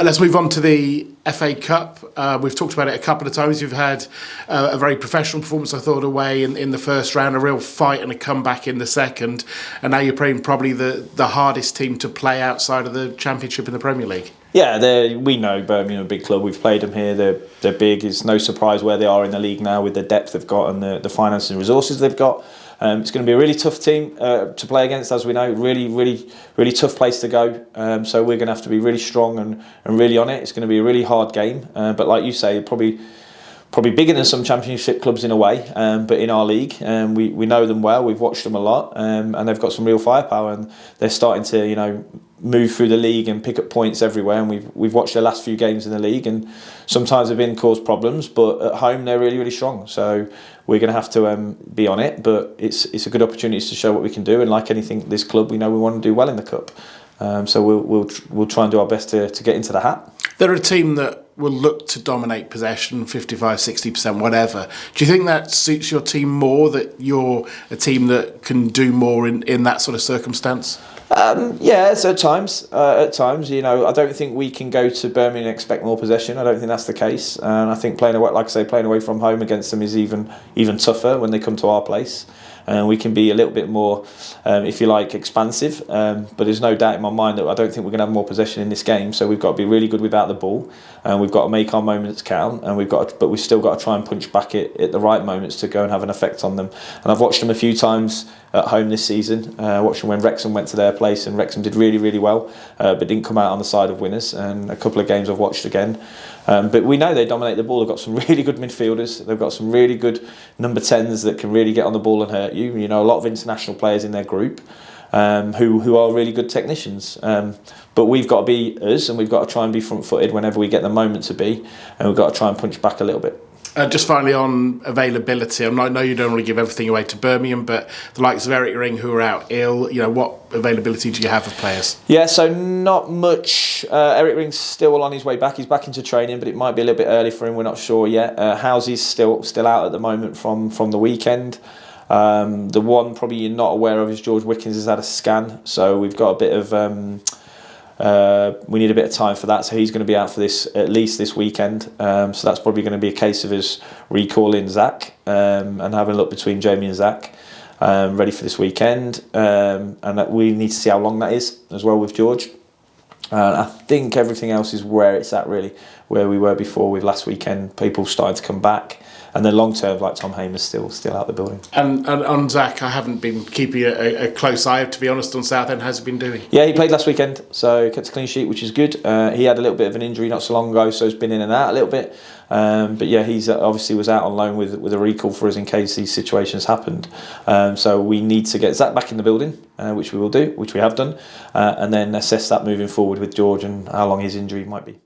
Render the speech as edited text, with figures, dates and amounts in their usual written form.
Let's move on to the FA Cup. We've talked about it a couple of times. You've had a very professional performance, I thought, away in the first round, a real fight and a comeback in the second, and now you're playing probably the hardest team to play outside of the Championship in the Premier League. Yeah, we know Birmingham are a big club. We've played them here. They're big. It's no surprise where they are in the league now with the depth they've got and the finances and resources they've got. It's going to be a really tough team to play against, as we know. Really tough place to go. So we're going to have to be really strong and really on it. It's going to be a really hard game. But like you say, probably bigger than some Championship clubs in a way. But in our league, we know them well. We've watched them a lot, and they've got some real firepower. And they're starting to move through the league and pick up points everywhere. And we've watched their last few games in the league, and sometimes they've been caused problems. But at home, they're really strong. So we're going to have to be on it. But it's a good opportunity to show what we can do. And like anything, this club, we know we want to do well in the cup. So we'll try and do our best to get into the hat. They're a team that will look to dominate possession, 55, 60%, whatever. Do you think that suits your team more, that you're a team that can do more in that sort of circumstance? Yes, at times. I don't think we can go to Birmingham and expect more possession. I don't think that's the case. And I think playing away from home against them is even tougher when they come to our place. We can be a little bit more, if you like, expansive. But there's no doubt in my mind that I don't think we're going to have more possession in this game. So we've got to be really good without the ball, and we've got to make our moments count. And but we've still got to try and punch back at the right moments to go and have an effect on them. And I've watched them a few times at home this season. Watched them when Wrexham went to their place, and Wrexham did really well, but didn't come out on the side of winners. And a couple of games I've watched again. But we know they dominate the ball. They've got some really good midfielders. They've got some really good number 10s that can really get on the ball and hurt you. A lot of international players in their group who are really good technicians. But we've got to be us, and we've got to try and be front-footed whenever we get the moment to be, and we've got to try and punch back a little bit. Just finally on availability, I know you don't want to give everything away to Birmingham, but the likes of Eric Ring, who are out ill, what availability do you have of players? Yeah, so not much. Eric Ring's still on his way back. He's back into training, but it might be a little bit early for him. We're not sure yet. Housy's still out at the moment from the weekend. The one probably you're not aware of is George Wickens has had a scan, so we've got a bit of we need a bit of time for that, so he's going to be out for at least this weekend. So that's probably going to be a case of us recalling Zach and having a look between Jamie and Zach, ready for this weekend. And that we need to see how long that is as well with George. I think everything else is where it's at, really, where we were before with last weekend. People started to come back. And then long term, like Tom Hamer's still out the building. And on Zach, I haven't been keeping a close eye, to be honest, on Southend. How's he been doing? Yeah, he played last weekend, so kept a clean sheet, which is good. He had a little bit of an injury not so long ago, so he's been in and out a little bit. But yeah, he's obviously was out on loan with a recall for us in case these situations happened. So we need to get Zach back in the building, which we will do, which we have done, and then assess that moving forward with George and how long his injury might be.